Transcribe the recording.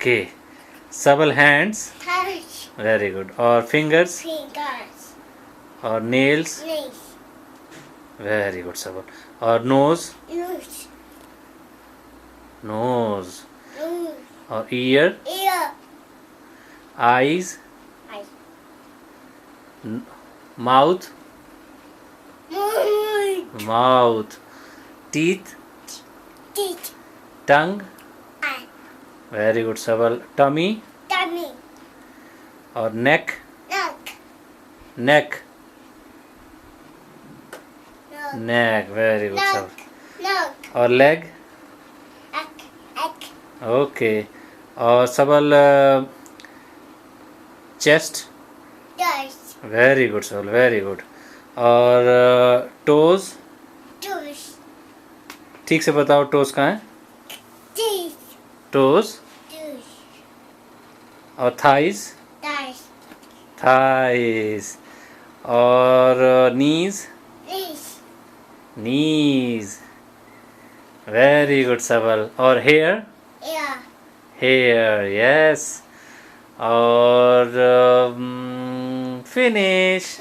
Okay. Sabal hands, Touch. Very good. और fingers Fingers. और nails, Knees. Very good Sabal. और nose, Nose. Nose. Nose. और ear, Ear. Eyes, Eyes. Mouth, Mouth. Mouth. Teeth, Teeth. Tongue, Eye. Very good Sabal. Tummy Tummy. और neck, Neck. Neck, Neck. Neck, very good Neck. Sabal. Neck. और leg, Egg. Egg. Okay. और Sabal chest, Dust. Very good Sabal, very good. और toes, Toes. ठीक से बताओ toes कहाँ है? Teeth. Toes. Toes. और थाइस, Dice. थाइस। और knees, Knees. Knees, very good Sabal. और हेयर, Ear. Hair, yes. और फिनिश।